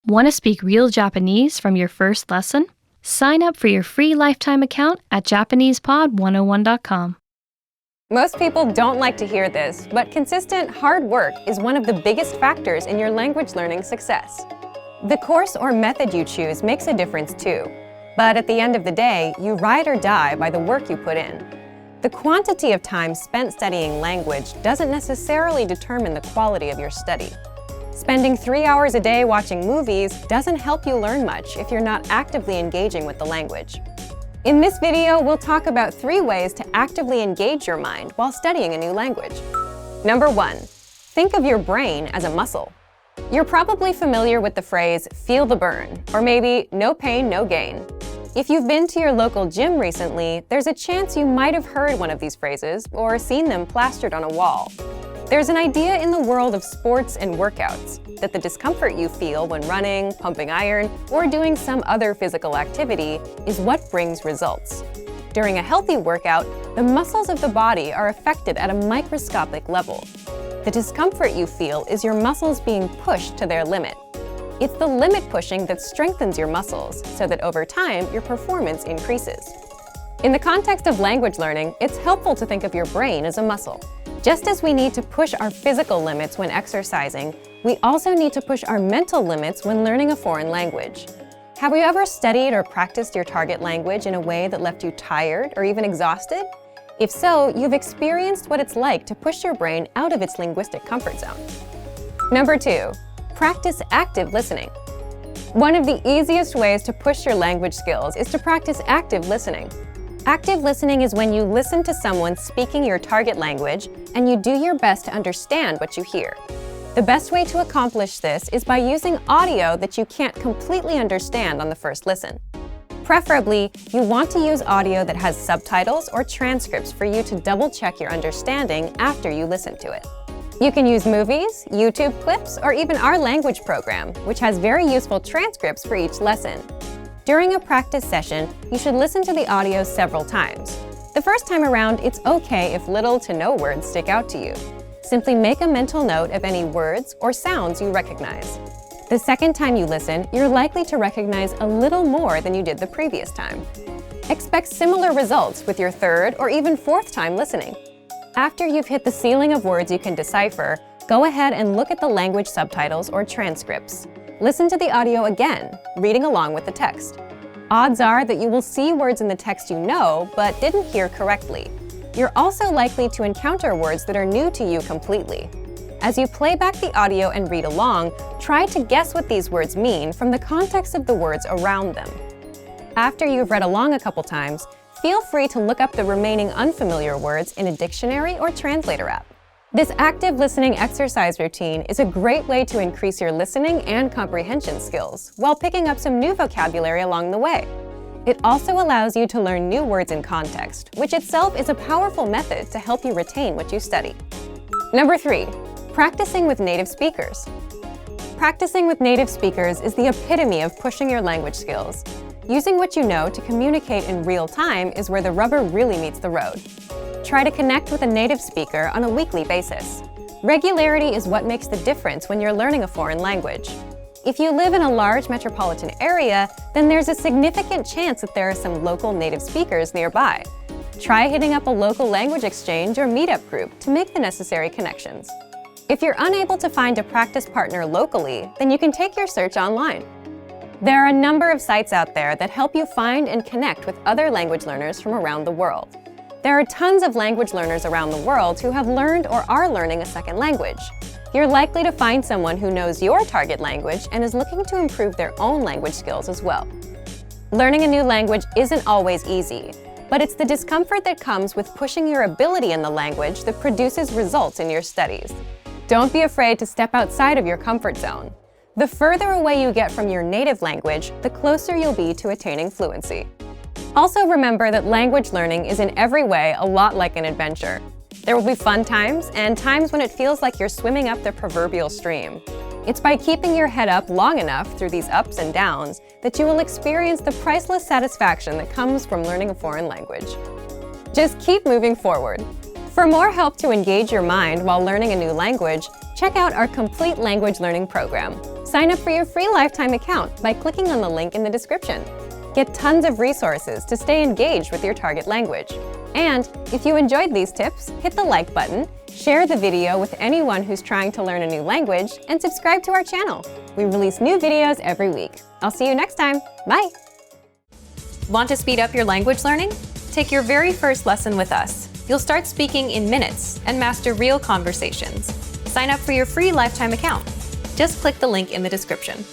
Want to speak real Japanese from your first lesson? Sign up for your free lifetime account at JapanesePod101.com. Most people don't like to hear this, but consistent, hard work is one of the biggest factors in your language learning success. The course or method you choose makes a difference too, but at the end of the day, you ride or die by the work you put in. The quantity of time spent studying language doesn't necessarily determine the quality of your study. Spending 3 hours a day watching movies doesn't help you learn much if you're not actively engaging with the language. In this video, we'll talk about 3 ways to actively engage your mind while studying a new language. Number 1, think of your brain as a muscle. You're probably familiar with the phrase, feel the burn, or maybe no pain, no gain. If you've been to your local gym recently, there's a chance you might have heard one of these phrases or seen them plastered on a wall. There's an idea in the world of sports and workouts that the discomfort you feel when running, pumping iron, or doing some other physical activity is what brings results. During a healthy workout, the muscles of the body are affected at a microscopic level. The discomfort you feel is your muscles being pushed to their limit. It's the limit pushing that strengthens your muscles so that over time, your performance increases. In the context of language learning, it's helpful to think of your brain as a muscle. Just as we need to push our physical limits when exercising, we also need to push our mental limits when learning a foreign language. Have you ever studied or practiced your target language in a way that left you tired or even exhausted? If so, you've experienced what it's like to push your brain out of its linguistic comfort zone. Number 2, practice active listening. One of the easiest ways to push your language skills is to practice active listening. Active listening is when you listen to someone speaking your target language and you do your best to understand what you hear. The best way to accomplish this is by using audio that you can't completely understand on the first listen. Preferably, you want to use audio that has subtitles or transcripts for you to double-check your understanding after you listen to it. You can use movies, YouTube clips, or even our language program, which has very useful transcripts for each lesson. During a practice session, you should listen to the audio several times. The first time around, it's okay if little to no words stick out to you. Simply make a mental note of any words or sounds you recognize. The second time you listen, you're likely to recognize a little more than you did the previous time. Expect similar results with your third or even fourth time listening. After you've hit the ceiling of words you can decipher, go ahead and look at the language subtitles or transcripts. Listen to the audio again, reading along with the text. Odds are that you will see words in the text you know, but didn't hear correctly. You're also likely to encounter words that are new to you completely. As you play back the audio and read along, try to guess what these words mean from the context of the words around them. After you've read along a couple times, feel free to look up the remaining unfamiliar words in a dictionary or translator app. This active listening exercise routine is a great way to increase your listening and comprehension skills while picking up some new vocabulary along the way. It also allows you to learn new words in context, which itself is a powerful method to help you retain what you study. Number 3, practicing with native speakers. Practicing with native speakers is the epitome of pushing your language skills. Using what you know to communicate in real time is where the rubber really meets the road. Try to connect with a native speaker on a weekly basis. Regularity is what makes the difference when you're learning a foreign language. If you live in a large metropolitan area, then there's a significant chance that there are some local native speakers nearby. Try hitting up a local language exchange or meetup group to make the necessary connections. If you're unable to find a practice partner locally, then you can take your search online. There are a number of sites out there that help you find and connect with other language learners from around the world. There are tons of language learners around the world who have learned or are learning a second language. You're likely to find someone who knows your target language and is looking to improve their own language skills as well. Learning a new language isn't always easy, but it's the discomfort that comes with pushing your ability in the language that produces results in your studies. Don't be afraid to step outside of your comfort zone. The further away you get from your native language, the closer you'll be to attaining fluency. Also remember that language learning is in every way a lot like an adventure. There will be fun times and times when it feels like you're swimming up the proverbial stream. It's by keeping your head up long enough through these ups and downs that you will experience the priceless satisfaction that comes from learning a foreign language. Just keep moving forward. For more help to engage your mind while learning a new language, check out our complete language learning program. Sign up for your free lifetime account by clicking on the link in the description. Get tons of resources to stay engaged with your target language. And if you enjoyed these tips, hit the like button, share the video with anyone who's trying to learn a new language, and subscribe to our channel. We release new videos every week. I'll see you next time. Bye! Want to speed up your language learning? Take your very first lesson with us. You'll start speaking in minutes and master real conversations. Sign up for your free lifetime account. Just click the link in the description.